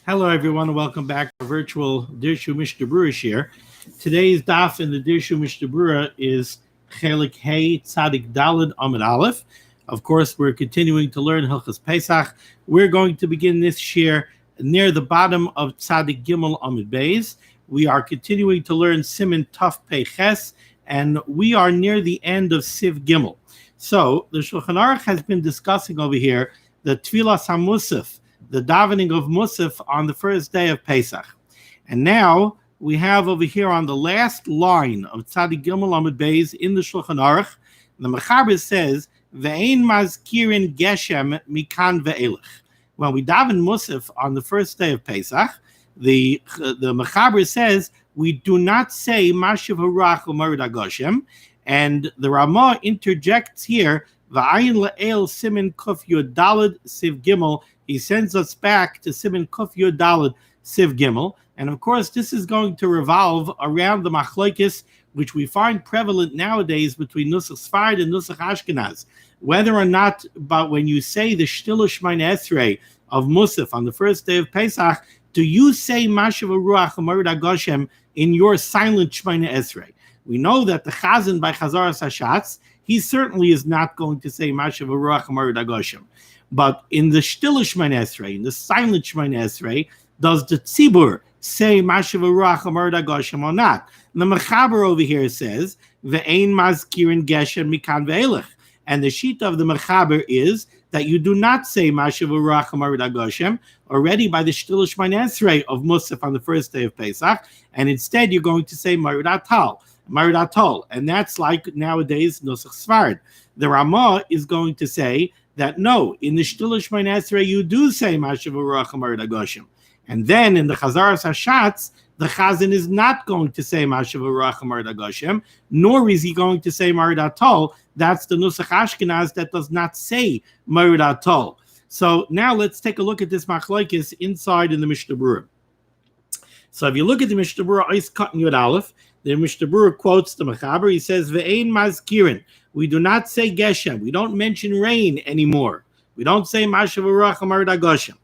Hello, everyone, and welcome back to virtual Dirshu Mishnah Berurah share. Today's daf in the Dirshu Mishnah Berurah is Chelik Hey Tzadik Daled Amud Aleph. Of course, we're continuing to learn Hilchos Pesach. We're going to begin this share near the bottom of Tzadik Gimel Amud Beis. We are continuing to learn Siman Taf Pei Ches, and we are near the end of Siv Gimel. So the Shulchan Aruch has been discussing over here the Tfilas HaMussaf, the davening of Mussaf on the first day of Pesach. And now we have over here on the last line of Tzadik Gimel Amud Beis in the Shulchan Aruch, the Mechaber says, Ve'ein mazkirin geshem mikan ve'elech. When we daven Mussaf on the first day of Pesach, the Mechaber says, we do not say mashiv haruach umorid hagashem, and the Ramah interjects here, Va'ayin la'el simin kuf yud daled siv gimel. He sends us back to Siman Kuf Yud Daled Siv Gimel. And of course, this is going to revolve around the machlokes, which we find prevalent nowadays between Nusach Sfard and Nusach Ashkenaz. Whether or not, but when you say the Shtilu Shemoneh Esrei of Mussaf on the first day of Pesach, do you say mashiv haruach umorid hagashem in your silent Shemoneh Esrei? We know that the Chazan by Chazaras Hashatz, he certainly is not going to say mashiv haruach umorid hagashem. But in the Shtilu Shemoneh Esrei, in the silent Shemoneh Esrei, does the Tzibur say mashiv haruach umorid hagashem or not? And the Mechaber over here says, Ve'ein mazkirin geshem mikan ve'elech. And the sheet of the Mechaber is that you do not say mashiv haruach umorid hagashem already by the Shtilu Shemoneh Esrei of Mussaf on the first day of Pesach, and instead you're going to say umorid atol. And that's like nowadays Nusach Sfard. The Ramah is going to say that no, in the Shtilu Shemoneh Esrei you do say mashiv haruach umorid hagashem, and then in the Chazaras Hashatz the Chazan is not going to say mashiv haruach umorid hagashem, nor is he going to say umorid atol. That's the Nusach Ashkenaz that does not say umorid atol. So now let's take a look at this machlokes inside in the Mishnah Berurah. So if you look at the Mishnah Berurah, Ois Katan Yud Aleph, the Mishnah Berurah quotes the Mechaber. He says, Ve'ein mazkirin. We do not say geshem. We don't mention rain anymore. We don't say mashiv haruach umorid hagashem.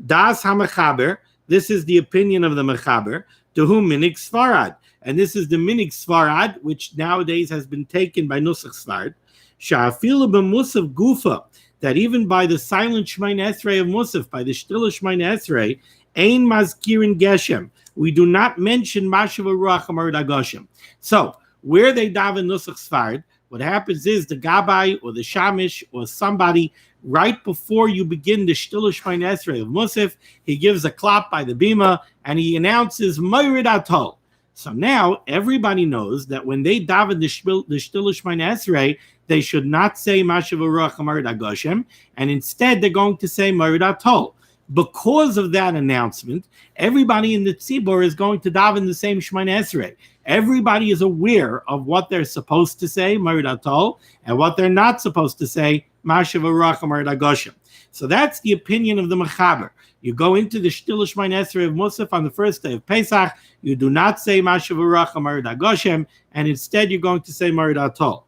Das HaMechaber. This is the opinion of the Mechaber. To whom minig Sfarad. And this is the minig Sfarad, which nowadays has been taken by Nusach Sfard. Sha'afilu b'Mussaf gufa. That even by the silent Shemoneh Esrei of Mussaf, by the Shtilu Shemoneh Esrei, ein mazkirin geshem. We do not mention mashiv haruach umorid hagashem. So, where they daven Nusach Sfard, what happens is the Gabbai or the Shamish or somebody, right before you begin the Shtilu Shemoneh Esrei of Mussaf, he gives a clap by the bima and he announces umorid atol. So now everybody knows that when they daven the Shtilu Shemoneh Esrei, they should not say mashiv haruach umorid hagashem, and instead they're going to say umorid atol. Because of that announcement, everybody in the tzibur is going to daven the same Shemoneh Esrei. Everybody is aware of what they're supposed to say, umorid atol, and what they're not supposed to say, mashiv haruach umorid hagashem. So that's the opinion of the Mechaber. You go into the Shtilu Shemoneh Esrei of Mussaf on the first day of Pesach, you do not say mashiv haruach umorid hagashem, and instead you're going to say umorid atol.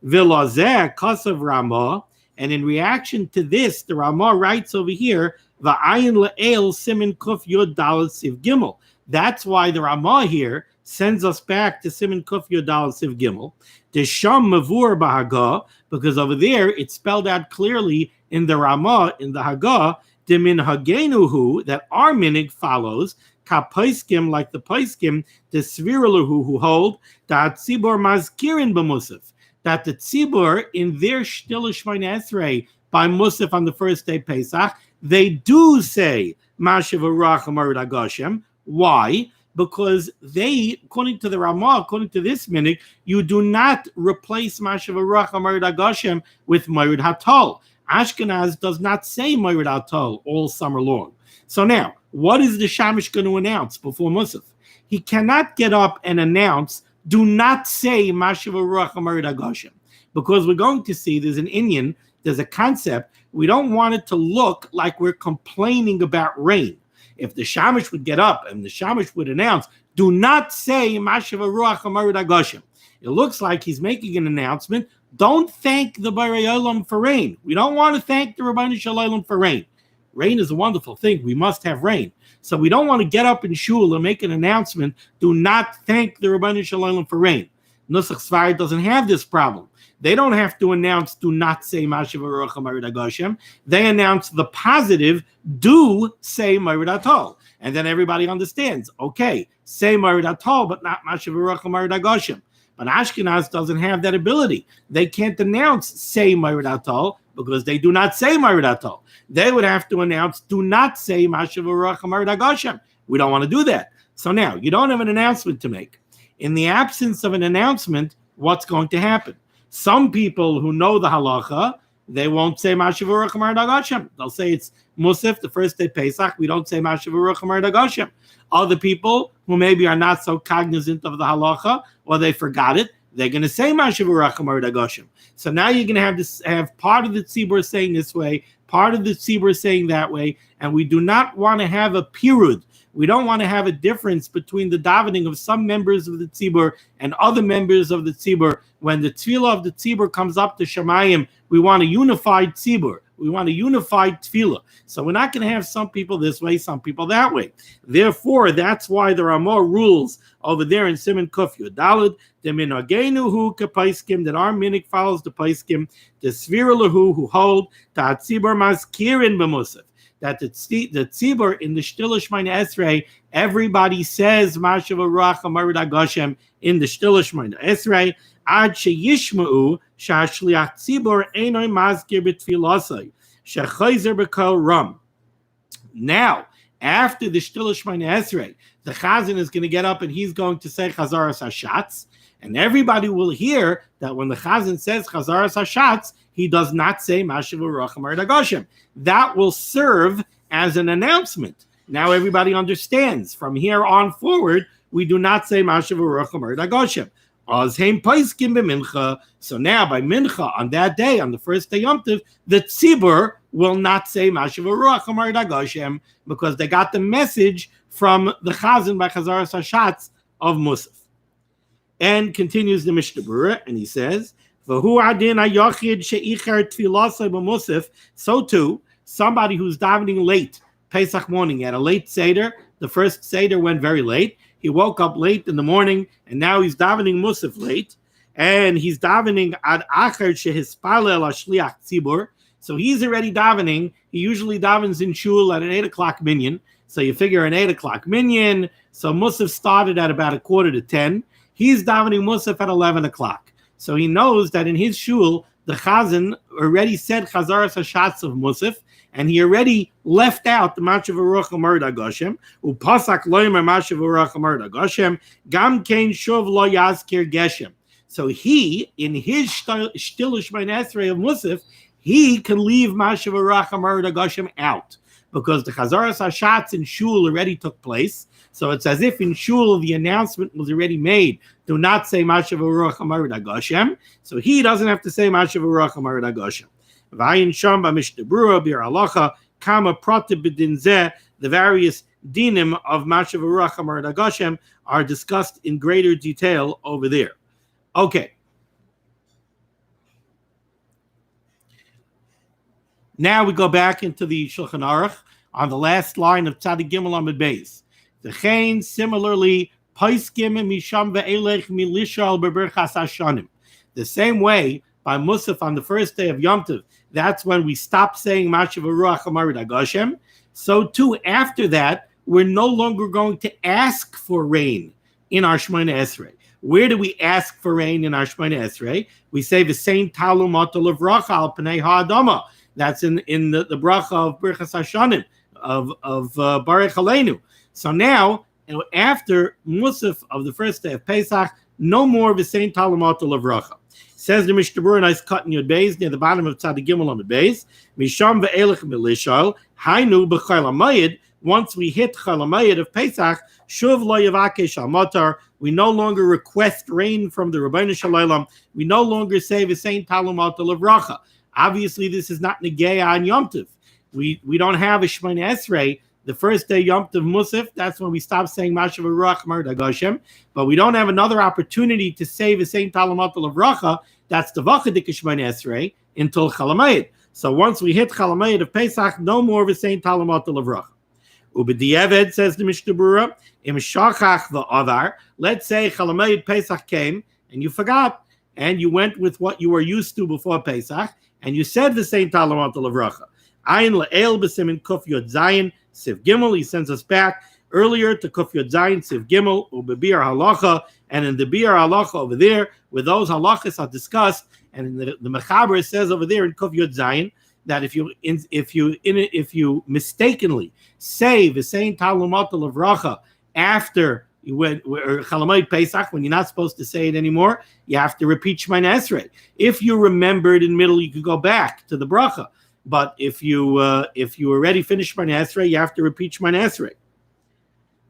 V'lozeh kasav Ramah, and in reaction to this, the Ramah writes over here, Va'ayin la'el simin kuf yud daled siv gimel. That's why the Ramah here sends us back to Siman Kuf Yud Daled Siv Gimel. Desham mavur b'Hagah, because over there it's spelled out clearly in the Ramah, in the Hagah, demin hagenuhu, that our minig follows, ka paiskim, like the paiskim, the sviralahu, who hold, that tzibur mazkirin b'Mussaf, that the tzibur in their Shtilu Shemoneh Esrei by Mussaf on the first day Pesach, they do say mashiv haruach umorid hagashem. Why? Because they, according to the Ramah, according to this minhag, you do not replace mashiv haruach umorid hagashem with umorid atol. Ashkenaz does not say umorid atol all summer long. So now, what is the Shamish going to announce before Mussaf? He cannot get up and announce, do not say mashiv haruach umorid hagashem, because we're going to see there's an inyan, there's a concept. We don't want it to look like we're complaining about rain. If the Shamish would get up and the Shamish would announce, do not say mashiv haruach umorid hagashem, it looks like he's making an announcement. Don't thank the Borei Olam for rain. We don't want to thank the Ribbono Shel Olam for rain. Rain is a wonderful thing. We must have rain. So we don't want to get up in shul and make an announcement, do not thank the Ribbono Shel Olam for rain. Nusach Sfar doesn't have this problem. They don't have to announce, do not say mashiv haruach umorid hagashem. They announce the positive, do say umorid atol. And then everybody understands, okay, say umorid atol, but not mashiv haruach umorid hagashem. But Ashkenaz doesn't have that ability. They can't announce, say umorid atol, because they do not say umorid atol. They would have to announce, do not say mashiv haruach umorid hagashem. We don't want to do that. So now, you don't have an announcement to make. In the absence of an announcement, what's going to happen? Some people who know the halacha, they won't say mashiv haruach umorid hagashem. They'll say it's Mussaf, the first day Pesach. We don't say mashiv haruach umorid hagashem. Other people who maybe are not so cognizant of the halacha, or they forgot it, they're going to say mashiv haruach umorid hagashem. So now you're going to have part of the tzibur saying this way, part of the tzibur saying that way, and we do not want to have a pirud. We don't want to have a difference between the davening of some members of the tzibur and other members of the tzibur. When the tefillah of the tzibur comes up to Shemayim, we want a unified tzibur. We want a unified tefillah. So we're not going to have some people this way, some people that way. Therefore, that's why there are more rules over there in Siman Kuf Yudalid. The minagenu hu kapaiskim, that our minig follows the paiskim. The svira lahu who hold ta tzibur maskirin b'musaf. That the tzibur in the Shtil Shemoneh Esrei, everybody says mashiv haruach umorid hagashem in the Shtil Shemoneh Esrei, ad sheyishma'u shashliach tzibur einoi mazkir b'tfilasai shechayzer b'kol ram. Now, after the Shtil Shemoneh Esrei, the chazan is going to get up and he's going to say chazaras hashatz, and everybody will hear that when the chazan says chazaras hashatz, he does not say mashiv haruach umorid hagashem. That will serve as an announcement. Now everybody understands. From here on forward, we do not say mashiv haruach umorid hagashem. So now by mincha, on that day, on the first day Yom Tov, the tzibur will not say mashiv haruach umorid hagashem because they got the message from the chazan by chazaras hashatz of Mussaf. And continues the Mishnah Berurah, and he says, so too, somebody who's davening late, Pesach morning, at a late Seder, the first Seder went very late, he woke up late in the morning, and now he's davening Mussaf late, and he's davening ad acher shehispalel ashliach tzibur, so he's already davening. He usually davens in shul at an 8 o'clock minyan, so you figure an 8 o'clock minyan, so Mussaf started at about 9:45, he's davening Mussaf at 11 o'clock. So he knows that in his shul, the chazan already said chazaras hashatz of Mussaf, and he already left out the mashiv haruach umorid hagashem. Upasak loimer mashiv haruach umorid hagashem. Gam kein shuv lo yazkir geshem. So he, in his Shtil Shemoneh Esrei of Mussaf, he can leave mashiv haruach umorid hagashem out because the chazaras hashatz in shul already took place. So it's as if in shul the announcement was already made. Do not say mashiv haruach umorid hagashem. So he doesn't have to say mashiv haruach umorid hagashem. V'ayin sham b'Mishnah Berurah bir halacha kama pratim b'din zeh. The various dinim of mashiv haruach umorid hagashem are discussed in greater detail over there. Okay. Now we go back into the Shulchan Aruch on the last line of Tzadik Gimel Amud Beis. The chain similarly paiskim misham ve'elech milishal beberchas hashanim. The same way by Mussaf on the first day of Yom Tov, that's when we stop saying mashiv haruach umorid hagashem. So too after that, we're no longer going to ask for rain in our Shemoneh Esrei. Where do we ask for rain in our Shemoneh Esrei? We say the same talum matal of bracha al pnei ha'adama. That's in the bracha of berchas hashanim of Baruch Aleinu. So now, after Mussaf of the first day of Pesach, no more of the same Talamatul of Racha. Says the Mishnah Berurah, nice cut in Yud Beis, near the bottom of Tzadik Gimel Amud Beis, Misham ve'elech milishal, hainu b'chol hamayid, once we hit chol hamayid of Pesach, shuv lo yavakesh al-matar, we no longer request rain from the Ribbono Shel Olam, we no longer say the same Talamatul of Racha. Obviously, this is not Negeya on Yom Tov. We don't have a Shemoneh Esrei. The first day Yom Tov Mussaf, that's when we stop saying mashiv haruach umorid hagashem. But we don't have another opportunity to say the same talamatul of racha. That's the vachadik Shemoneh Esrei until Chol Hamoed. So once we hit Chalamayid of Pesach, no more of a saying Talamat Levracha. Ubedieved, says the Mishnah Berurah, Im Shachach v'Avar. Let's say Chalamayid Pesach came and you forgot, and you went with what you were used to before Pesach, and you said the same Talamat Levracha. Ayin le'el b'simin kuf yod zayin siv gimel. He sends us back earlier to kuf yod zayin siv gimel ubebiar halacha, and in the biar halacha over there, where those halachas are discussed, and in the mechaber says over there in kuf yod zayin that if you mistakenly say the same Talamat Levracha after you went Chalamayid Pesach, when you're not supposed to say it anymore, you have to repeat Shemoneh Esrei. If you remembered in middle, you could go back to the bracha. But if you already finished Shemoneh Esrei, you have to repeat Shemoneh Esrei.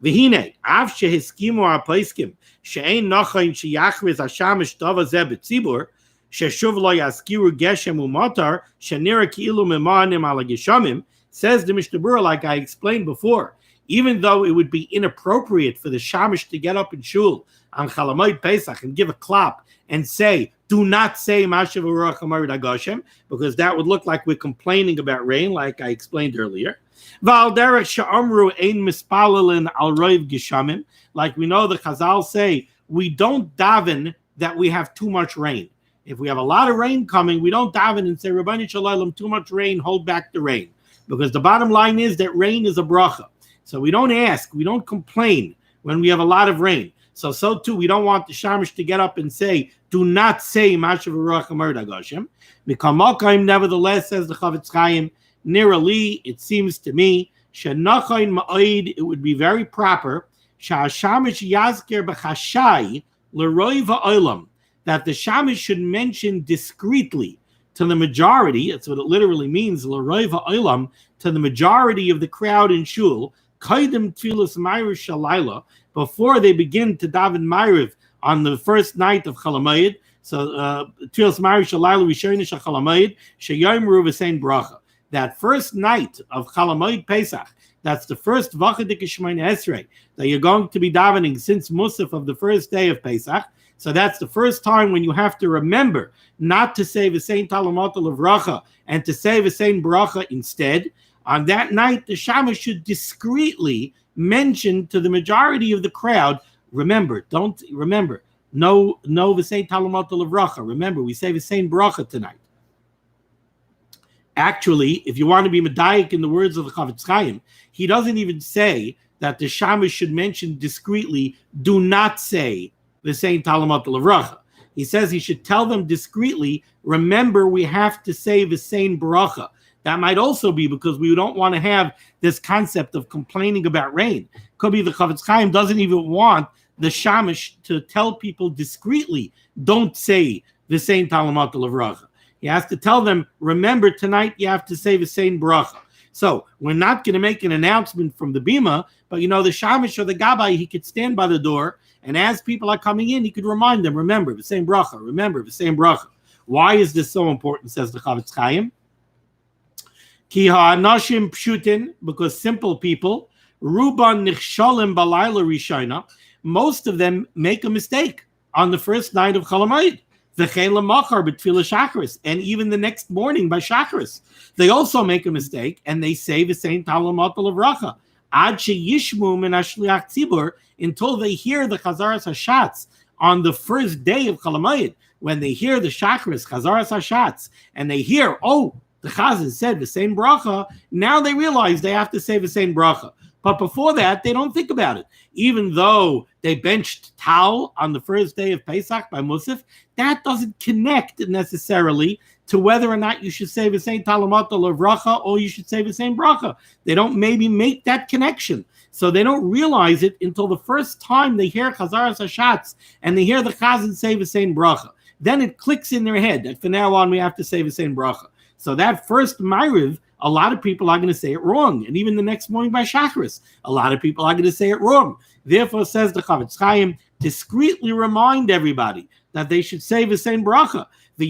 V'hine, av shehiskimu ha'paiskim she'ein nachayin sheyachriz hashamish dava zeh b'tzibur sheshuv lo yaskiru geshem u'matar shenira ki'ilu memanim ala geshamim, says the Mishnah Berurah, like I explained before, even though it would be inappropriate for the shamish to get up in shul on Chalamayid Pesach and give a clap and say, do not say mashiv haruach umorid hagashem, because that would look like we're complaining about rain, like I explained earlier. Val derech she'amru ein mispalelin al roiv geshamim, like we know the Chazal say, we don't daven that we have too much rain. If we have a lot of rain coming, we don't daven and say, Rabbeinu Shalom, too much rain, hold back the rain. Because the bottom line is that rain is a bracha. So we don't ask, we don't complain when we have a lot of rain. So too, we don't want the shamish to get up and say, do not say mashiv haruach umorid hagashem. Mikamakayim, nevertheless, says the Chavetz Chaim, nearly, it seems to me, shenachayin ma'id, it would be very proper, sha'ashamish yazker b'chashai l'roi va'olam, that the shamish should mention discreetly to the majority, that's what it literally means, l'roi va'olam, to the majority of the crowd in shul, kaidem tfilas ma'ariv shalayla, before they begin to daven ma'ariv on the first night of Chalamayid. So tfilas ma'ariv shalayla rishayna shachalamayid sheyomru v'sein bracha. That first night of Chalamayid Pesach, that's the first vachadik Shemoneh Esrei that you're going to be davening since Mussaf of the first day of Pesach. So that's the first time when you have to remember not to say the same Talamat Levracha and to say the same bracha instead. On that night, the shamash should discreetly mention to the majority of the crowd, no the same Talamat Levracha. Remember, we say the same bracha tonight. Actually, if you want to be medayik in the words of the Chavetz Chaim, he doesn't even say that the shamash should mention discreetly, do not say the same Talamat Levracha. He says he should tell them discreetly, remember, we have to say the same bracha. That might also be because we don't want to have this concept of complaining about rain. Could be the Chavetz Chaim doesn't even want the shamish to tell people discreetly, don't say the same Talamat Levracha. He has to tell them, remember, tonight you have to say the same bracha. So we're not going to make an announcement from the bima, but the shamish or the gabbai, he could stand by the door, and as people are coming in, he could remind them, remember the same bracha, remember the same bracha. Why is this so important, says the Chavetz Chaim? Ki ha'anashim pshutin, because simple people, ruban nichshalim balayla rishayna, most of them make a mistake on the first night of Chalamayid. V'chein machar b'tfilah shacharis, and even the next morning by shacharis, they also make a mistake and they say the same Talamat Levracha. Ad sheyishmu min hashliach tzibur, until they hear the chazaras hashatz on the first day of Chalamayid, when they hear the shacharis chazaras hashatz and they hear, the Chazan said the same bracha, now they realize they have to say the same bracha. But before that, they don't think about it. Even though they benched Tal on the first day of Pesach by Mussaf, that doesn't connect necessarily to whether or not you should say the same Talamat Levracha or you should say the same bracha. They don't maybe make that connection. So they don't realize it until the first time they hear Chazaras Hashatz and they hear the Chazan say the same bracha. Then it clicks in their head that from now on we have to say the same bracha. So that first Ma'ariv, a lot of people are going to say it wrong. And even the next morning by Shacharis, a lot of people are going to say it wrong. Therefore, says the Chavetz Chaim, discreetly remind everybody that they should say the same bracha. The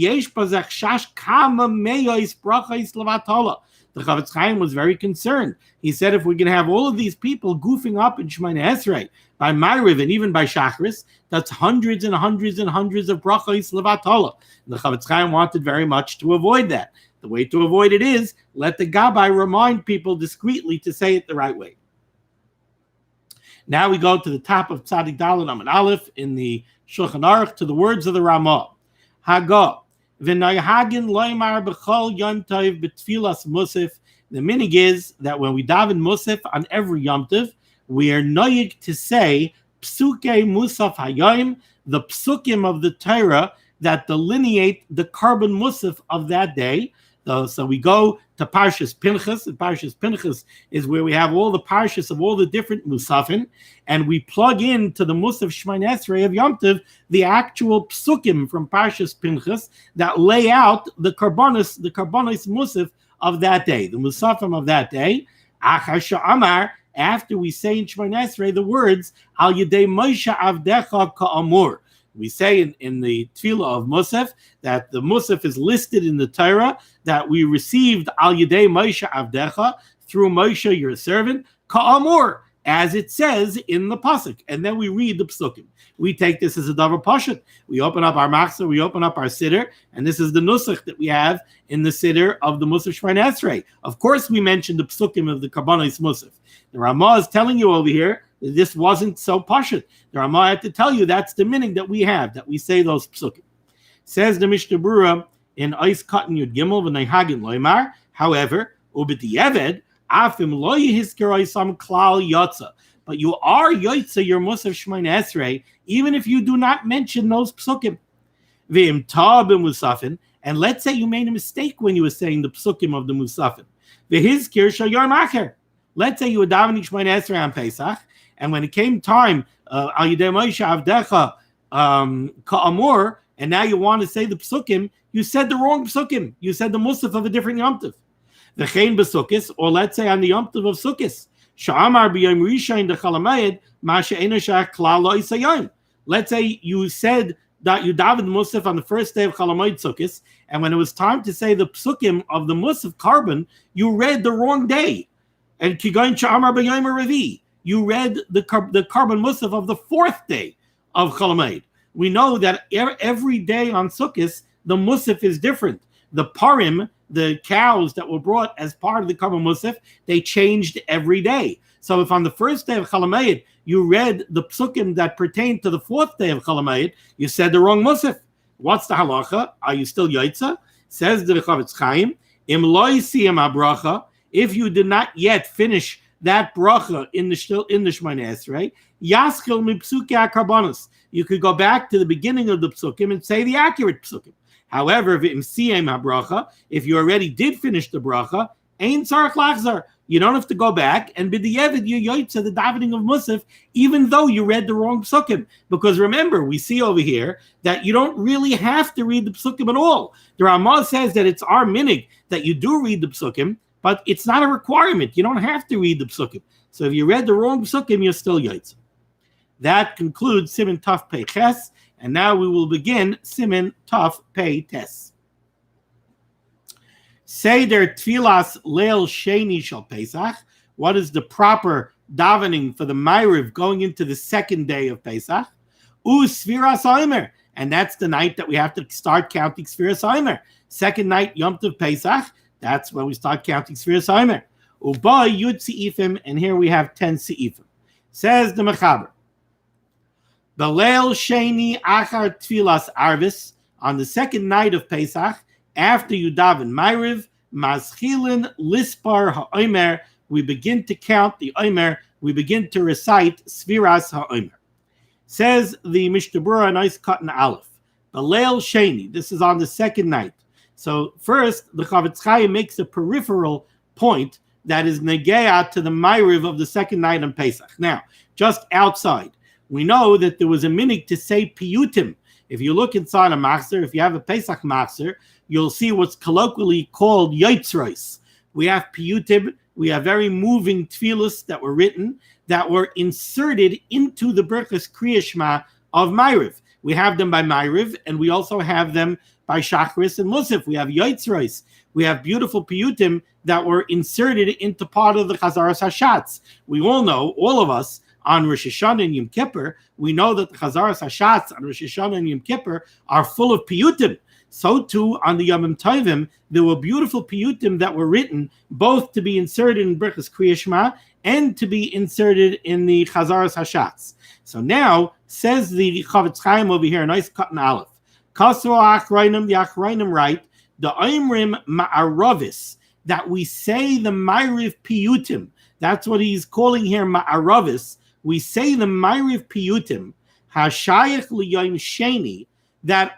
The Chavetz Chaim was very concerned. He said, if we can have all of these people goofing up in Shemoneh Esrei by Ma'ariv and even by Shacharis, that's hundreds and hundreds and hundreds of brachos levatala. The Chavetz Chaim wanted very much to avoid that. The way to avoid it is let the Gabbai remind people discreetly to say it the right way. Now we go to the top of Tzadik Daled Amud Aleph in the Shulchan Aruch to the words of the Ramah. Haga v'noyhagin loymar b'chol yom tov b'tfilas Mussaf. The minig is that when we daven Mussaf on every Yom Tov, we are noyig to say psukei Mussaf hayom, the psukim of the Torah that delineate the carbon Mussaf of that day. So we go to Parshas Pinchas, and Parshas Pinchas is where we have all the Parshas of all the different Musafim, and we plug into the Mussaf Shemoneh Esrei of Yom Tov the actual psukim from Parshas Pinchas that lay out the karbonos Mussaf of that day, the Musafim of that day. Achar she'amar, after we say in Shemoneh Esrei the words Al Yedei Moshe Avdecha Ka'amur. We say in the Tefillah of Mussaf that the Mussaf is listed in the Torah that we received Al Yedei Moshe Avdecha, through Moshe your servant, Ka'amur, as it says in the pasuk, and then we read the psukim. We take this as a davar pashut. We open up our machzor, we open up our siddur, and this is the nusach that we have in the siddur of the Mussaf Shemoneh Esrei. Of course, we mentioned the psukim of the karbonos Mussaf. The Ramah is telling you over here that this wasn't so pashut. The Ramah had to tell you that's the meaning that we have, that we say those psukim. Says the Mishnah Berurah in Eis Katan Yud Gimel v'Nehagin Loymar. However, ub'di'eved afim lo yihizker oisam klal yotza. But you are yotza your Mussaf Shemoneh Esrei even if you do not mention those psukim. V'im ta b'musafin. And let's say you made a mistake when you were saying the psukim of the musafin. V'hizker shayar macher. Let's say you were davening Shemoneh Esrei on Pesach, and when it came time, Al Yedei Moshe Avdecha Ka'amur, and now you want to say the psukim, you said the wrong psukim. You said the Mussaf of a different Yom Tov. V'chein b'sukkis, or let's say on the Yom Tov of Sukkis, Sha'amar b'yom rishon dechal hamayid, ma she'eino shach klal lo yisayim. Let's say you said that you davened Mussaf on the first day of Chol Hamoed Sukkis, and when it was time to say the psukim of the Mussaf carbon, you read the wrong day. And Kigoin Sha'amar b'yom revi, you read the carbon Mussaf of the fourth day of Chol Hamoed. We know that every day on Sukkot, the Mussaf is different. The parim, the cows that were brought as part of the carbon Mussaf, they changed every day. So if on the first day of Chol Hamoed you read the psukim that pertain to the fourth day of Chol Hamoed, you said the wrong Mussaf. What's the halacha? Are you still yotza? Says the Chavetz Chaim, Im lo yisiyam habracha, if you did not yet finish that bracha in the Shemoneh Esrei, yaschil mipsukei karbonos. You could go back to the beginning of the psukim and say the accurate psukim. However, if you already did finish the bracha, ein tzarich lachzar. You don't have to go back and b'di'evid you yotze the davening of Mussaf, even though you read the wrong psukim. Because remember, we see over here that you don't really have to read the psukim at all. The Ramah says that it's our minig that you do read the psukim, but it's not a requirement. You don't have to read the psukim. So if you read the wrong psukim, you're still yotze. That concludes Siman Taf Pei Ches, and now we will begin Siman Taf Pei Tes. Seder Tfilas Leil Sheni Shal Pesach. What is the proper davening for the Ma'ariv going into the second day of Pesach? Sefiras haomer, and that's the night that we have to start counting sefiras haomer. Second night Yom Tov Pesach. That's when we start counting sefiras haomer. Uba Yud Seifim, and here we have 10 Seifim. Says the Mechaber. B'leil Sheni Achar Tfilas Arvis, on the second night of Pesach, after you daven Ma'ariv, Mazchilin Lispar haomer, we begin to count the haomer, we begin to recite sefiras haomer. Says the Mishnah Berurah, nice cotton aleph. B'leil Sheni, this is on the second night. So first, the Chavetz Chaim makes a peripheral point that is negea to the Ma'ariv of the second night on Pesach. Now, just outside, we know that there was a minig to say piyutim. If you look inside a machzor, if you have a Pesach machzor, you'll see what's colloquially called yotzros. We have piyutim, we have very moving tefillos that were written, that were inserted into the Berchos Kriya Shema of Ma'ariv. We have them by Ma'ariv, and we also have them by Shacharis and Mussaf. We have yotzros. We have beautiful piyutim that were inserted into part of the Chazaras Hashatz. We all know, all of us, on Rosh Hashanah and Yom Kippur, we know that the Chazaras Hashatz on Rosh Hashanah and Yom Kippur are full of piyutim. So too on the Yom Tovim, there were beautiful piyutim that were written both to be inserted in Birchas Kriya Shema and to be inserted in the Chazaras Hashatz. So now, says the Chavetz Chaim over here, nice cut and aleph. Kasu Achrayim, the Achrayim write, the Oimrim Ma'aravis, that we say the Ma'ariv Piyutim. That's what he's calling here Ma'aravis. We say the Ma'ariv Piyutim, Hashayach L'Yom Sheni, that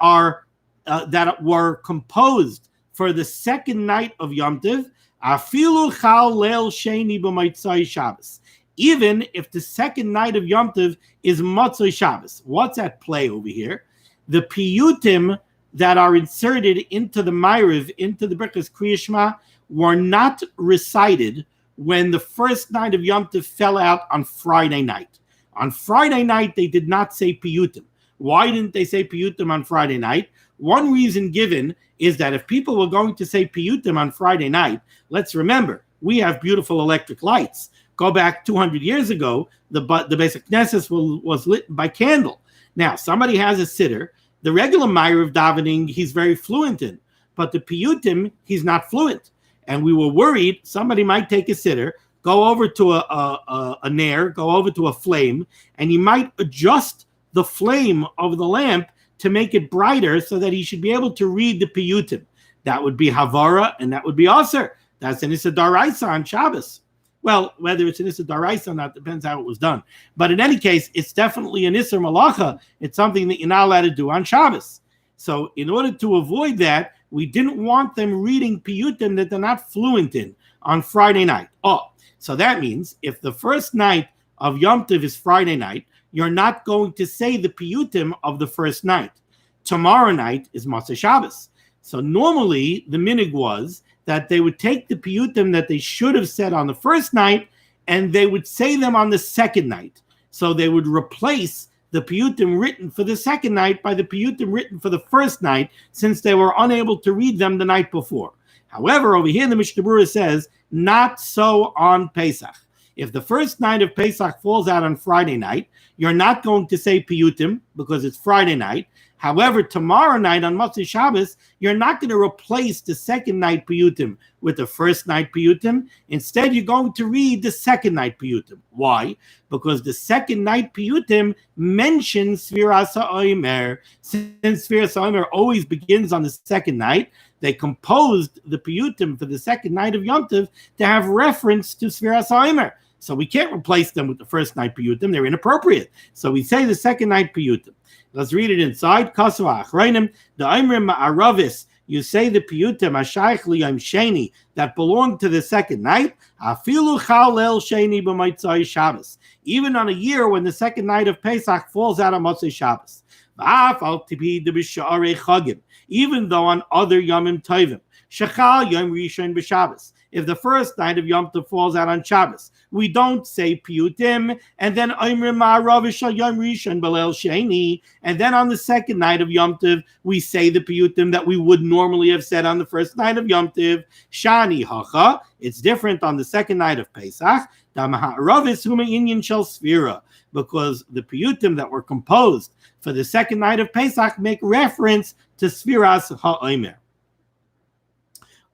were composed for the second night of Yom Tov, Afilu Chal Leil Sheni B'Motzai Shabbos. Even if the second night of Yom Tov is Motzai Shabbos. What's at play over here? The piyutim that are inserted into the Ma'ariv, into the Birchas Kriya Shema, were not recited when the first night of Yom Tov fell out on Friday night. On Friday night, they did not say piyutim. Why didn't they say piyutim on Friday night? One reason given is that if people were going to say piyutim on Friday night, let's remember, we have beautiful electric lights. Go back 200 years ago, the basic Knesset was lit by candle. Now, somebody has a sitter. The regular Ma'ariv davening, he's very fluent in. But the piyutim, he's not fluent. And we were worried somebody might take a sitter, go over to a nair, go over to a flame, and he might adjust the flame of the lamp to make it brighter so that he should be able to read the piyutim. That would be havara, and that would be aser. That's an issa daraisa on Shabbos. Well, whether it's an issa daraisa or not depends how it was done. But in any case, it's definitely an issa malacha. It's something that you're not allowed to do on Shabbos. So in order to avoid that, we didn't want them reading piyutim that they're not fluent in on Friday night. Oh, so that means if the first night of Yom Tov is Friday night, you're not going to say the piyutim of the first night. Tomorrow night is Motzei Shabbos. So normally the minig was that they would take the piyutim that they should have said on the first night and they would say them on the second night. So they would replace the piyutim written for the second night by the piyutim written for the first night, since they were unable to read them the night before. However, over here the Mishnah Berurah says, not so on Pesach. If the first night of Pesach falls out on Friday night, you're not going to say piyutim because it's Friday night. However, tomorrow night on Motzei Shabbos, you're not going to replace the second night piyutim with the first night piyutim. Instead, you're going to read the second night piyutim. Why? Because the second night piyutim mentions sefiras haomer. Since sefiras haomer always begins on the second night, they composed the piyutim for the second night of Yom Tov to have reference to sefiras haomer. So we can't replace them with the first night piyutim. They're inappropriate. So we say the second night piyutim. Let's read it inside. Kasva Achrayim, the Oimrim Ma'aravis. You say the piyutim Hashayach L'Yom Sheni that belong to the second night. Afilu Chal Leil Sheni B'Motzai Shabbos. Even on a year when the second night of Pesach falls out on Motzei Shabbos. V'af al Tipi de B'Sharei Chagim. Even though on other Yomim Tovim. Shechal Yom Rishon B'Shabbos. If the first night of Yom Tov falls out on Shabbos, we don't say piyutim, and then Oimrim Ma'arav Shal Yom Rishon B'Leil Sheni, and then on the second night of Yom Tov, we say the piyutim that we would normally have said on the first night of Yom Tov. Shani Hacha, it's different on the second night of Pesach. Damaharavis Huma Inyan Shel Sefira, because the piyutim that were composed for the second night of Pesach make reference to sefiras haomer.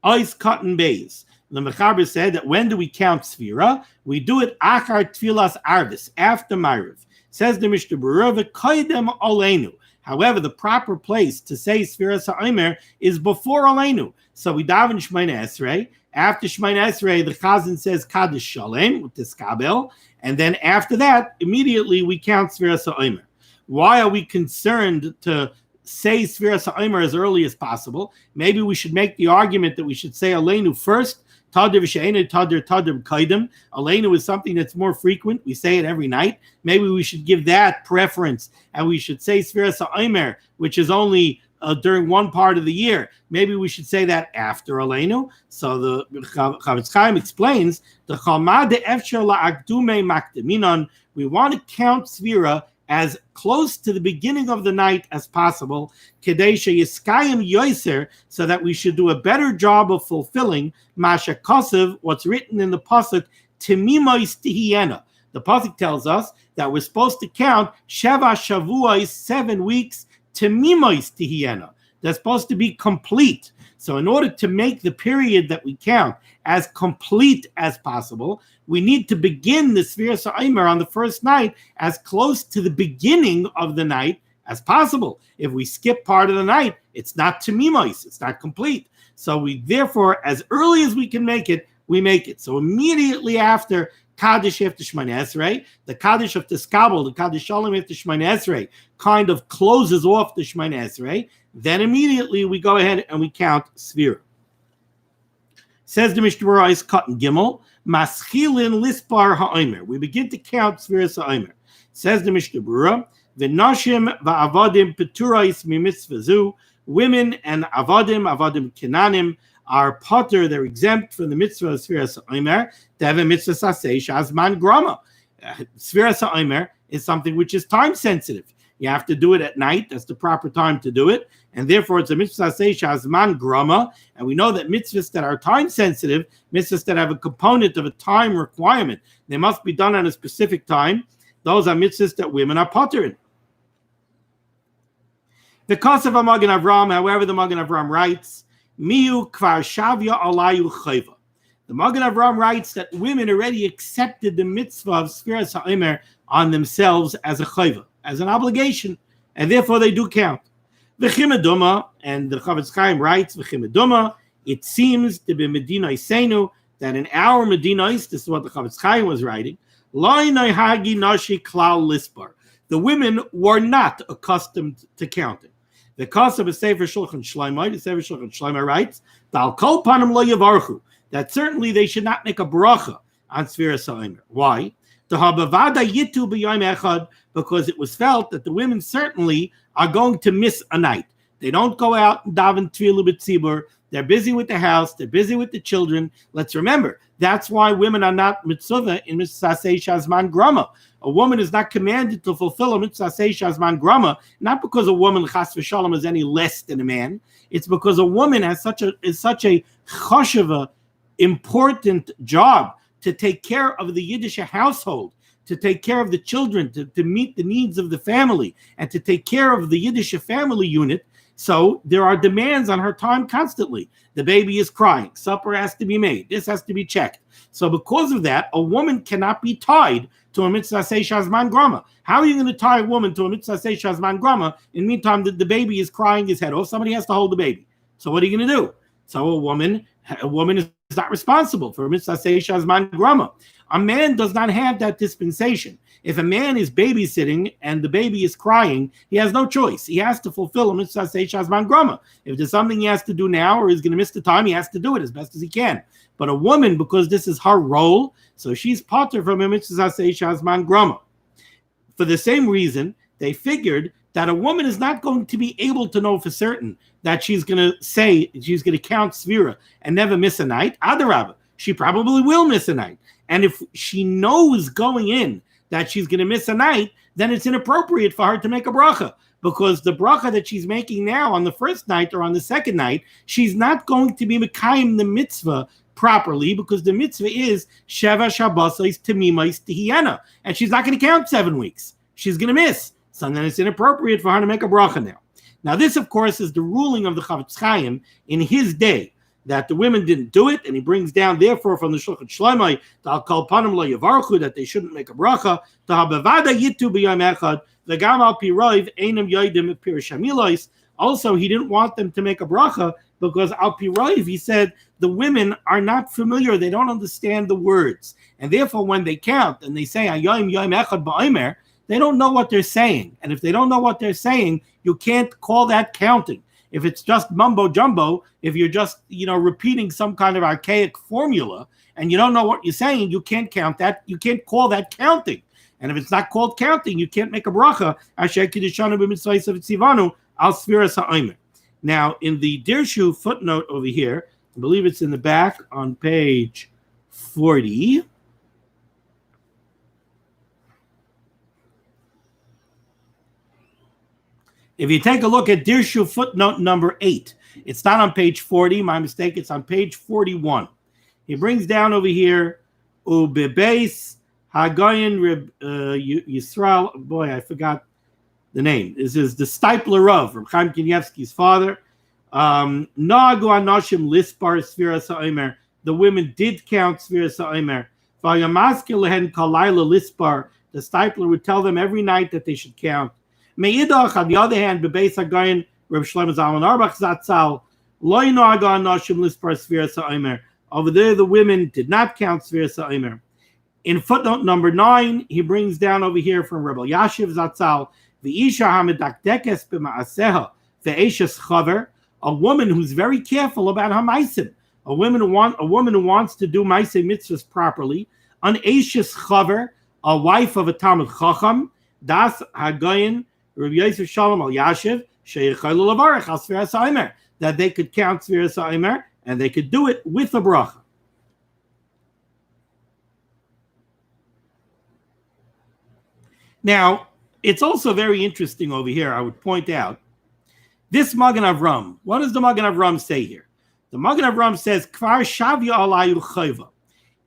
Ois cotton bays. The Mechaber said that when do we count Sefira? We do it achar tfilas arvis, after Ma'ariv. Says the Mishnah Berurah, v'koidem aleinu. However, the proper place to say sefiras haomer is before aleinu. So we daven Shemoneh Esrei. After Shemoneh Esrei, the Chazan says Kaddish Shalem with this kabel, and then after that, immediately we count sefiras haomer. Why are we concerned to say sefiras haomer as early as possible? Maybe we should make the argument that we should say aleinu first. Tadir v'she'enu tadir kaidem. Aleinu is something that's more frequent. We say it every night. Maybe we should give that preference, and we should say sefiras haomer, which is only during one part of the year. Maybe we should say that after aleinu. So the Chavetz Chaim explains the chalma de efshar la'akdume makdeminon. We want to count sefira as close to the beginning of the night as possible, Kadesha Yiskayim Yoiser, so that we should do a better job of fulfilling Masha Kosev, what's written in the Pasuk, Timimois Tihiena. The Pasuk tells us that we're supposed to count Sheva Shavuos, 7 weeks, Timimois Tihiena. They're supposed to be complete. So in order to make the period that we count as complete as possible, we need to begin the sefiras haomer on the first night as close to the beginning of the night as possible. If we skip part of the night, it's not tamimois, it's not complete. So we therefore, as early as we can make it, we make it. So immediately after Kaddish after Shemoneh Esrei, the Kaddish of Teskabel, the Kaddish Shalom after Shemoneh Esrei kind of closes off the Shemoneh Esrei. Then immediately we go ahead and we count Sefira. Says the Mishnah Berurah is cut in Gimel, Maschilin Lispar haomer. We begin to count sefiras haomer. Says the Mishnah Berurah, V'nashim va'avadim peturais mimitzvah zu. Women and avadim kenanim are potter, they're exempt from the mitzvah of sefiras haomer. They have a mitzvah saseh shazman grama. Sefiras haomer is something which is time sensitive. You have to do it at night. That's the proper time to do it. And therefore, it's a mitzvah shazman grama. And we know that mitzvahs that are time sensitive, mitzvahs that have a component of a time requirement, they must be done at a specific time. Those are mitzvahs that women are potter in. The Kosev Magen Avram, however, the Magen Avram writes, Miu kvar shavya alayu chayva. The Magen Avram writes that women already accepted the mitzvah of sefiras haomer on themselves as a chayva, as an obligation, and therefore they do count. V'chimeduma, and the Chavetz Chaim writes, V'chimeduma, it seems to be Medina Isenu, that in our Medina, this is what the Chavetz Chaim was writing, Lo'inai hagi nashi klal lispar. The women were not accustomed to counting. The Kosev of Sefer Shulchan Shlomo, the Sefer Shulchan Shlomo writes, Dal kol panim lo yavarchu, that certainly they should not make a bracha on sefiras haomer. Why? Because it was felt that the women certainly are going to miss a night. They don't go out and daven tefillah b'tzibur. They're busy with the house. They're busy with the children. Let's remember, that's why women are not mitzvah in mitzvah shazman grama. A woman is not commanded to fulfill a mitzvah shazman grama, not because a woman chas v'shalom is any less than a man. It's because a woman has such a chashava, important job to take care of the Yiddish household, to take care of the children, to meet the needs of the family, and to take care of the Yiddish family unit. So there are demands on her time constantly. The baby is crying. Supper has to be made. This has to be checked. So because of that, a woman cannot be tied to a mitzvah shazman grama. How are you going to tie a woman to a mitzvah shazman grama? In the meantime, the baby is crying his head off. Somebody has to hold the baby. So what are you going to do? So a woman is not responsible for a mitzvah shazman grama. A man does not have that dispensation. If a man is babysitting and the baby is crying, he has no choice. He has to fulfill a mitzvah shazman grama. If there's something he has to do now or he's going to miss the time, he has to do it as best as he can. But a woman, because this is her role, so she's potter from a mitzvah shazman grama. For the same reason, they figured that a woman is not going to be able to know for certain that she's going to say, she's going to count Sefira and never miss a night. Adarabah, she probably will miss a night. And if she knows going in that she's going to miss a night, then it's inappropriate for her to make a bracha, because the bracha that she's making now on the first night or on the second night, she's not going to be mekayim the mitzvah properly, because the mitzvah is Sheva Shabbosais Temimais Tihiena, and she's not going to count 7 weeks. She's going to miss. So then it's inappropriate for her to make a bracha now. Now this, of course, is the ruling of the Chavetz Chaim in his day, that the women didn't do it, and he brings down, therefore, from the Shulchan Shlomo, Dal kol panim lo yavarchu, that they shouldn't make a bracha, Bevada yitu b'yom echad, v'gam al pi rov einam yodim pirish hamilos. Also, he didn't want them to make a bracha, because al pi rov, he said, the women are not familiar, they don't understand the words, and therefore when they count, and they say, Hayom yom echad ba'omer, they don't know what they're saying, and if they don't know what they're saying, you can't call that counting. If it's just mumbo jumbo, if you're just, repeating some kind of archaic formula and you don't know what you're saying, you can't count that. You can't call that counting. And if it's not called counting, you can't make a bracha. Now, in the Dirshu footnote over here, I believe it's in the back on page 40. If you take a look at Dirshu footnote number 8, it's not on page 40, my mistake, it's on page 41. He brings down over here, Ubebes Hagoyin Yisrael, boy, I forgot the name. This is the Stipler of Reb Chaim Kanievsky's father. Nagu Anoshim Lispar sefiras haomer. The women did count sefiras haomer. Vayamaskil lehen kalayla lispar. The Stipler would tell them every night that they should count. Meidach, on the other hand, bebeis hagayin Reb Shlomo Zalman Auerbach Zatzal lo nagu anoshim lispar sefiras haomer. Over there, the women did not count sefiras haomer. In footnote number 9, he brings down over here from Rebbe Yashiv Zatzal, V'isha hamedakdekes b'ma'aseha ve'eshes chaver, a woman who's very careful about her maisim, a woman who wants to do maisei mitzvahs properly, an eshes chaver, a wife of a Talmud Chacham, das hagayin Rabbi Yosef Shalom al Yashiv sheyichaylu lavarech al sefiras haomer, that they could count sefiras haomer and they could do it with a bracha. Now, it's also very interesting over here, I would point out, this Magen Avram, what does the Magen Avram say here? The Magen Avram says, Kvar shavya alayu chayva.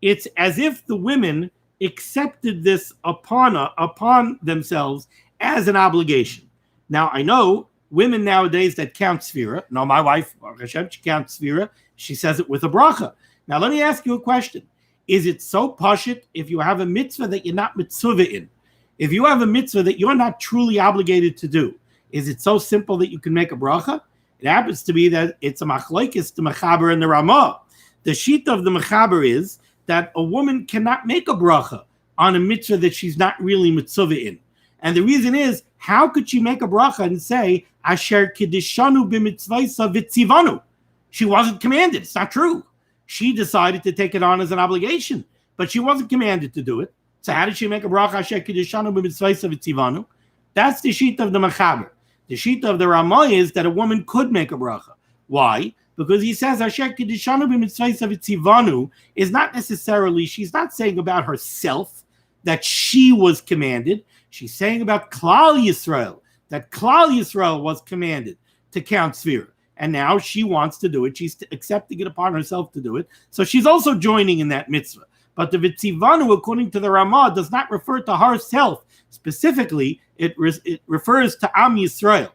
It's as if the women accepted this upon themselves as an obligation. Now, I know women nowadays that count sefira. No, my wife, hagashem, she counts sefira. She says it with a bracha. Now, let me ask you a question. Is it so pashut if you have a mitzvah that you're not mitzvah in? If you have a mitzvah that you're not truly obligated to do, is it so simple that you can make a bracha? It happens to be that it's a machlokes, the mechaber and the Ramah. The sheet of the mechaber is that a woman cannot make a bracha on a mitzvah that she's not really mitzvah in. And the reason is, how could she make a bracha and say, Asher kiddishanu b'mitzvaysa v'tzivanu? She wasn't commanded. It's not true. She decided to take it on as an obligation, but she wasn't commanded to do it. So how did she make a bracha? Asher kiddishanu b'mitzvaysa v'tzivanu. That's the sheet of the mechaber. The sheet of the Ramah is that a woman could make a bracha. Why? Because he says Asher kiddishanu b'mitzvaysa v'tzivanu is not necessarily, she's not saying about herself that she was commanded. She's saying about Klal Yisrael, that Klal Yisrael was commanded to count sefira. And now she wants to do it. She's accepting it upon herself to do it. So she's also joining in that mitzvah. But the Vitzivanu, according to the Ramah, does not refer to herself. Specifically, it refers to Am Yisrael.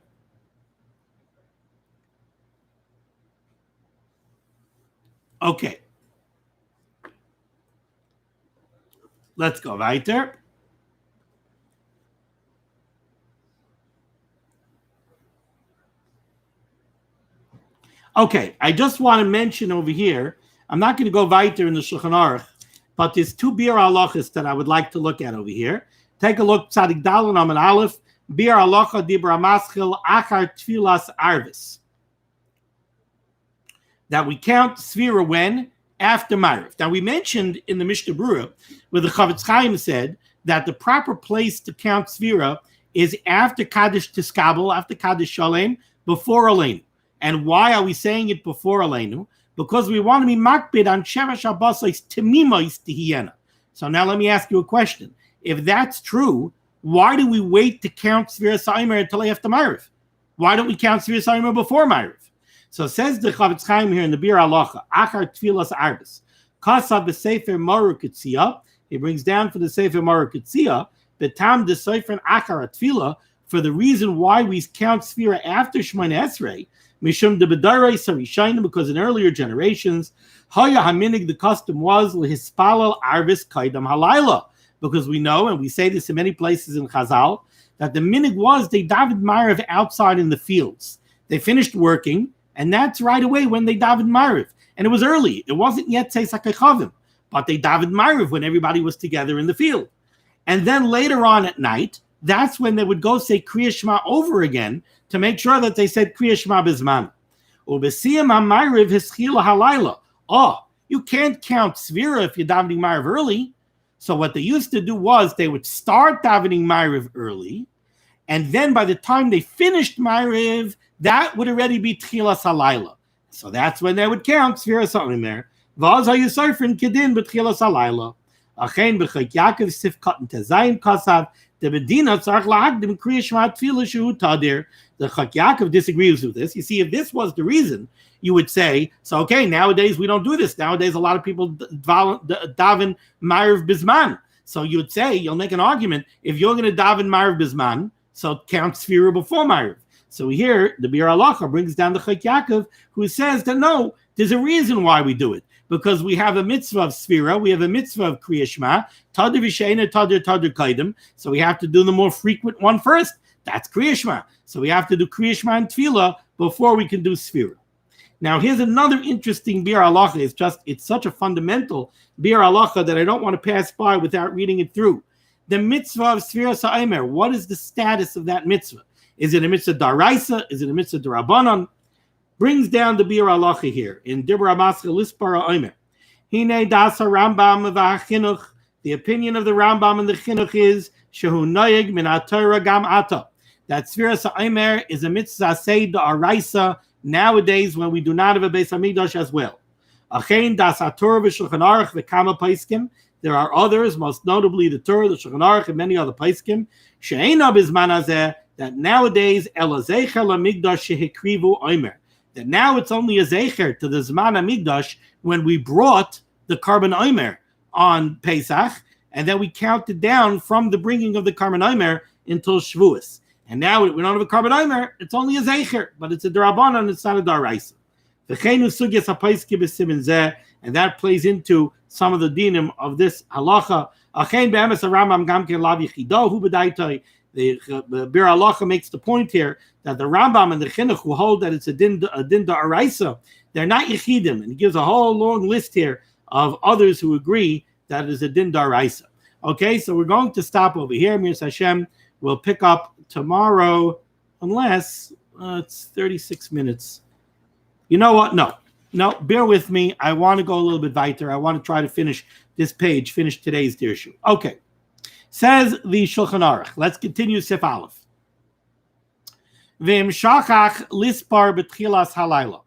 Okay. Let's go weiter. Okay, I just want to mention over here, I'm not going to go weiter in the Shulchan Aruch, but there's two bir halachas that I would like to look at over here. Take a look, Tzadik Dalin Amud Aleph, bir halacha dibra maschil achar tfilas arvis. That we count sefira when? After Ma'ariv. Now we mentioned in the Mishnah Berurah, where the Chavetz Chaim said that the proper place to count sefira is after Kaddish Tiskabel, after Kaddish Shalem, before Aleinu. And why are we saying it before Aleinu? Because we want to be makbid on Shemesh Abbasais Timimois Tihiyena. So now let me ask you a question. If that's true, why do we wait to count sefiras haomer until after Ma'ariv? Why don't we count sefiras haomer before Ma'ariv? So says the Chavetz Chaim here in the Bir Halacha, Achar Tfilas Arbis, Kasav b'Sefer Maru Ketzia. He brings down for the Sefer Maru Ketzia, Betam de Sefer Achar Tfila, for the reason why we count sefira after Shemoneh Esrei, Mishum de Bedarai Sarishayim, because in earlier generations, Haya Haminig, the custom was Lehispalal Arbis Kaidam Halayla, because we know, and we say this in many places in Chazal, that the minig was they davened Ma'ariv outside in the fields. They finished working, and that's right away when they davened Ma'ariv. And it was early. It wasn't yet Tzeis HaKechavim, but they davened Ma'ariv when everybody was together in the field. And then later on at night, that's when they would go say Kriya Shema over again to make sure that they said Kriya Shema Bizman. Ubesiyam HaMa'ariv Hischila Halayla. Oh, you can't count sefira if you're davening Ma'ariv early. So what they used to do was they would start davening Ma'ariv early, and then by the time they finished Ma'ariv, that would already be Tchilas Halayla. So that's when they would count sefiras haomer. V'az hayisarfin kedin b'tchilas halayla. Achen b'chayk Yaakov Sif Katan Tezayin Kasav The Medina tzarich lahagdim kriya shema tefillah shehu tadir. The Chak Yaakov disagrees with this. You see, if this was the reason, you would say, so okay, nowadays we don't do this. Nowadays a lot of people daven ma'ariv bizman. So you would say, you'll make an argument, if you're going to daven ma'ariv bizman, so count sefira before ma'ariv. So here, the Bir Halacha brings down the Chak Yaakov, who says that no, there's a reason why we do it. Because we have a mitzvah of sefira, we have a mitzvah of kriya shema, tadir v'sheina, tadir kaidem. So we have to do the more frequent one first. That's kriya shema. So we have to do kriya shema and tefillah before we can do sefira. Now here's another interesting Bir Halacha. It's such a fundamental Bir Halacha that I don't want to pass by without reading it through. The mitzvah of sefiras haomer. What is the status of that mitzvah? Is it a mitzvah daraisa? Is it a mitzvah darabanan? Brings down the Bir Halacha here in Dibra Mascha Lispar haomer. Hine das Rambam v'achinuch. The opinion of the Rambam and the chinuch is shehu noyeg min HaTorah gam ata. That sefiras haomer is a mitzvah say daraisa nowadays when we do not have a Beis Hamikdash as well. Achein das HaTorah v'Shulchan Aruch v'kama paiskim. There are others, most notably the Torah, the Shulchan Aruch, and many other paiskim. She'eina bizman hazeh, that nowadays el zecher lamigdash shehikrivu omer. That now it's only a zecher to the Zman HaMikdash when we brought the carbon omer on Pesach, and then we counted down from the bringing of the carbon omer until Shavuos. And now we don't have a carbon omer, it's only a zecher, but it's a darabanan, it's not a daraisa. And that plays into some of the dinim of this halacha. The Bir Halacha makes the point here that the Rambam and the Chinuch who hold that it's a din da'araisa, they're not yechidim, and he gives a whole long list here of others who agree that it is a din da'araisa. Okay, so we're going to stop over here. Mir Hashem, we'll pick up tomorrow, unless it's 36 minutes. You know what? No, bear with me. I want to go a little bit weiter. I want to try to finish this page, finish today's Dirshu. Okay. Says the Shulchan Aruch. Let's continue Sif Aleph. V'im shachach lispar b'tchilas halayla.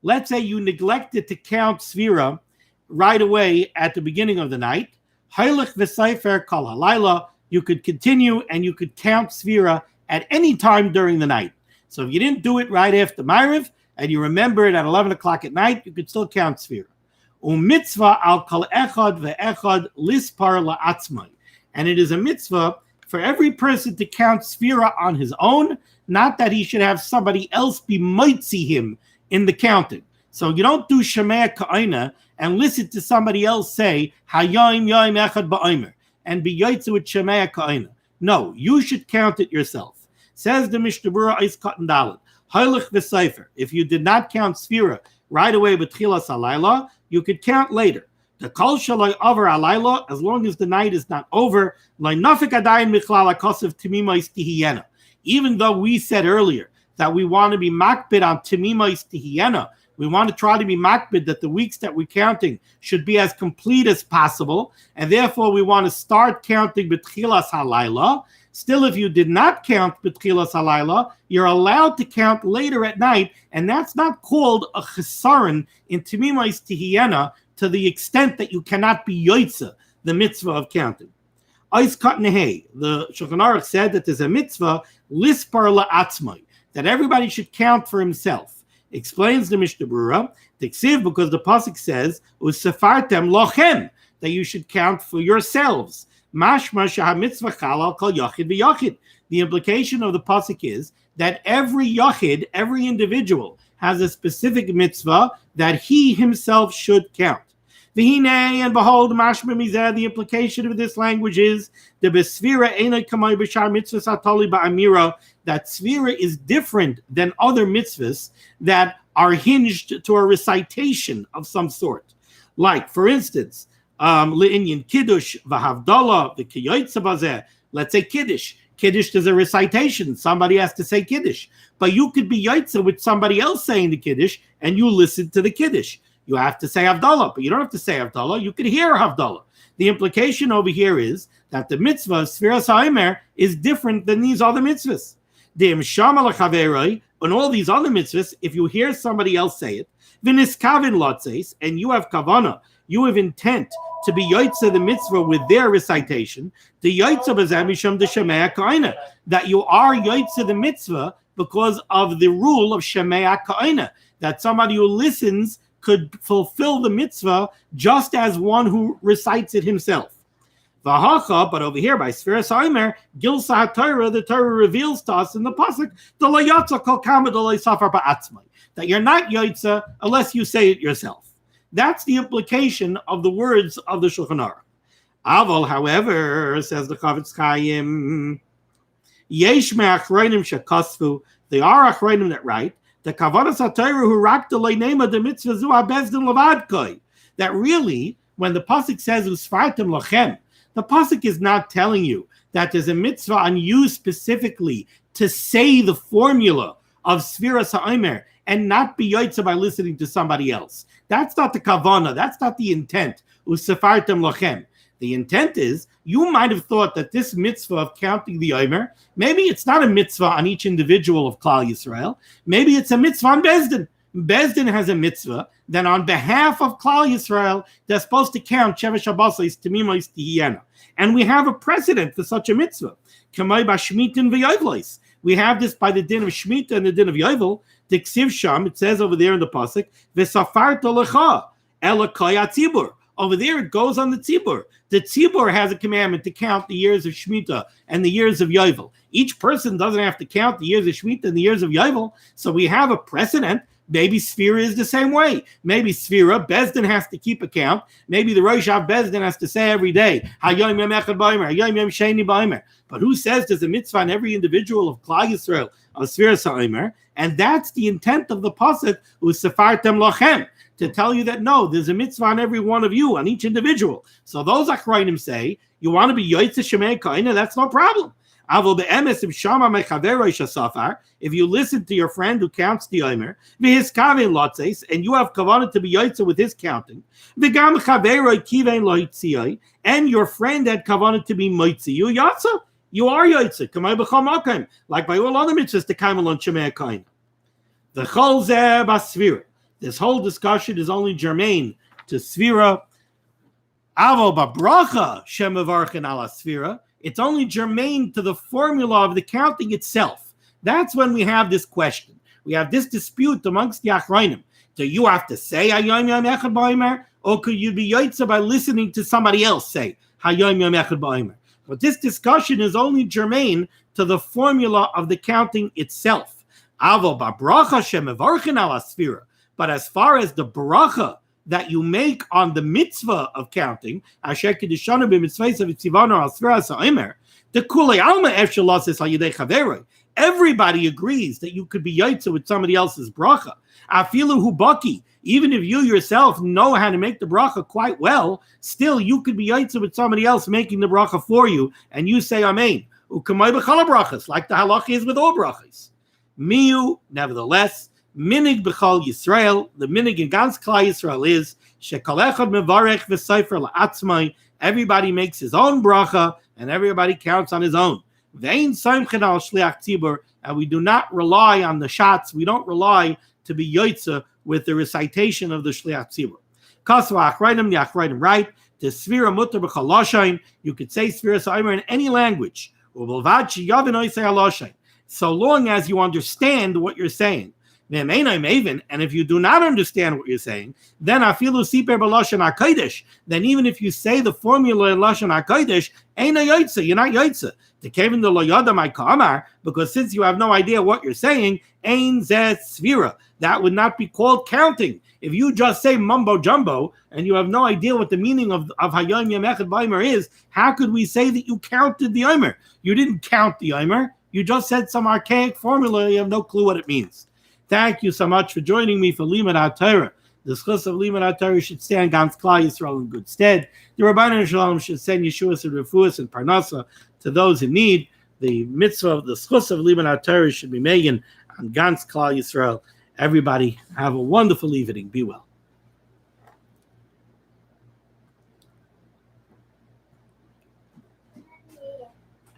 Let's say you neglected to count sefira right away at the beginning of the night. Hailech v'seifer kol halayla. You could continue and you could count sefira at any time during the night. So if you didn't do it right after Ma'ariv and you remember it at 11 o'clock at night, you could still count sefira. Umitzvah al kol echad ve'echad lispar la'atzmai. And it is a mitzvah for every person to count sefira on his own, not that he should have somebody else be mitzi him in the counting. So you don't do Shemoneh ka'ina and listen to somebody else say hayom echad ba'omer and be yotze with Shemoneh ka'ina. No, you should count it yourself. Says the Mishnah Berurah Eis Katan Dalet. Hailech v'seifer. If you did not count sefira right away with tchilas halayla, you could count later. The kol shaloi over alayla, as long as the night is not over, even though we said earlier that we want to be makbid on timimais tihiyena, we want to try to be makbid that the weeks that we're counting should be as complete as possible, and therefore we want to start counting b'tchilas halayla. Still, if you did not count b'tchilas halayla, you're allowed to count later at night, and that's not called a chesaron in timimais tihiyena, to the extent that you cannot be yotze, the mitzvah of counting. Eis Katnehei, the Shulchan Aruch said that there's a mitzvah, lispar la'atzmai, that everybody should count for himself. Explains the Mishnah Berurah, Tiksiv, because the pasuk says, usefartem lochem, that you should count for yourselves. Mashma shaha mitzvah chalal kol yachid v'yachid. The implication of the pasuk is that every yachid, every individual, has a specific mitzvah that he himself should count. V'hinei, and behold, mashma mizeh, the implication of this language is the besfira einay kamay b'shar mitzvahs atali ba'amira, that sfira is different than other mitzvahs that are hinged to a recitation of some sort. Like, for instance, le'inyan kiddush v'havdalah v'kiyotze bazeh. Let's say kiddush. Kiddush is a recitation. Somebody has to say kiddush. But you could be yotze with somebody else saying the kiddush, and you listen to the kiddush. You have to say Havdalah, but you don't have to say Havdalah. You could hear Havdalah. The implication over here is that the mitzvah of sefiras haomer is different than these other mitzvahs. And all these other mitzvahs, if you hear somebody else say it, v'niskavin lotzes, and you have kavana, you have intent to be yotze the mitzvah with their recitation, the yotze b'zeh the shemei ka'ina, that you are yotze the mitzvah because of the rule of shemei ka'ina, that somebody who listens could fulfill the mitzvah just as one who recites it himself. But over here by sefiras haomer, gilsa HaTorah, the Torah reveals to us in the pasuk, that you're not yotze unless you say it yourself. That's the implication of the words of the Shulchan Aruch. Aval, however, says the Chavetz Chaim, yesh me'achronim shekasvu, they are achronim that write, the kavanas HaTorah who rakta le'nema the mitzvah zu habezdin levadkoi, that really, when the pasuk says usfartim lachem, the pasuk is not telling you that there's a mitzvah on you specifically to say the formula of sefiras haomer and not be yotze by listening to somebody else. That's not the kavana. That's not the intent. Usafartem lachem. The intent is, you might have thought that this mitzvah of counting the haomer, maybe it's not a mitzvah on each individual of Klal Yisrael. Maybe it's a mitzvah on Bezdin. Bezdin has a mitzvah that on behalf of Klal Yisrael, they're supposed to count Shevesh Habasais, Temimois, Tehiyana. And we have a precedent for such a mitzvah. Kamay Bashmitin v'Yovelis. We have this by the din of Shemitah and the din of Yovel. The Ksiv Sham, it says over there in the pasuk, V'safarta lecha elakay atzibur. Over there it goes on the tzibur. The tzibur has a commandment to count the years of Shemitah and the years of Yovel. Each person doesn't have to count the years of Shemitah and the years of Yovel. So we have a precedent. Maybe Sefira is the same way. Maybe Sefira, Bezdin has to keep account. Maybe the Rosh Hav Bezdin has to say every day, Hayom Yom Echad B'Omer, Hayom Yom Sheni B'Omer. But who says there's a mitzvah on every individual of Klal Yisrael of sefiras haomer? And that's the intent of the pasuk, Usafartem Lachem, to tell you that no, there's a mitzvah on every one of you, on each individual. So those Achronim say, you want to be Yotze Shemei Kaina, that's no problem. If you listen to your friend who counts the haomer, and you have kavanah to be yotze with his counting, and your friend had kavanah to be moitzi, you are yotze. Like by all other mitzvahs, the kaimelon shemei kaina. The chol zeh basvira. This whole discussion is only germane to sfira. Avo babracha shemavarchen ala sfira. It's only germane to the formula of the counting itself. That's when we have this question. We have this dispute amongst the Achronim. Do you have to say Hayom Yom Echad B'Omer, or could you be yotze by listening to somebody else say Hayom Yom Echad B'Omer? But this discussion is only germane to the formula of the counting itself. Avo b'bracha shemevarchen ala sfira. But as far as the bracha that you make on the mitzvah of counting, asher kedishanu b'mitzvahs of tzivanu al sefiras haomer, the kulei alma efshel lasis al yedei chaveroi. Everybody agrees that you could be yotze with somebody else's bracha. Afilu hu baki. Even if you yourself know how to make the bracha quite well, still you could be yotze with somebody else making the bracha for you, and you say amen. Ukamay b'chala brachas, like the halacha is with all brachas. Miu, nevertheless, minig b'chal Yisrael, the minig in Gans Klal Yisrael is shekol echad mevarech v'sofer la'atzmai. Everybody makes his own bracha, and everybody counts on his own. Ve'ein soimchen al shliach tzibur, and we do not rely on the shots. We don't rely to be yotze with the recitation of the shliach tzibur. Kasva achreidim, the achreidim right. The sfira mutter b'chal loshain. You could say sefiras haomer in any language. U'belvad sheyavin oisei haloshain. So long as you understand what you're saying. And if you do not understand what you're saying, then afilu siper b'lashon hakodesh. Then even if you say the formula in lashon hakodesh, ain't a yotze. You're not yotze. The kevin the lo yada my haomer, because since you have no idea what you're saying, ein zeh sfira. That would not be called counting. If you just say mumbo jumbo and you have no idea what the meaning of Hayom Yom Echad B'Omer is, how could we say that you counted the haomer? You didn't count the haomer. You just said some archaic formula. You have no clue what it means. Thank you so much for joining me for limud HaTorah. The schus of limud HaTorah should stand Gans Klal Yisrael in good stead. The Rabbanan Shalom should send Yeshuas and Refuas and Parnasa to those in need. The mitzvah of the schus of limud HaTorah should be made on Gans Klal Yisrael. Everybody have a wonderful evening. Be well.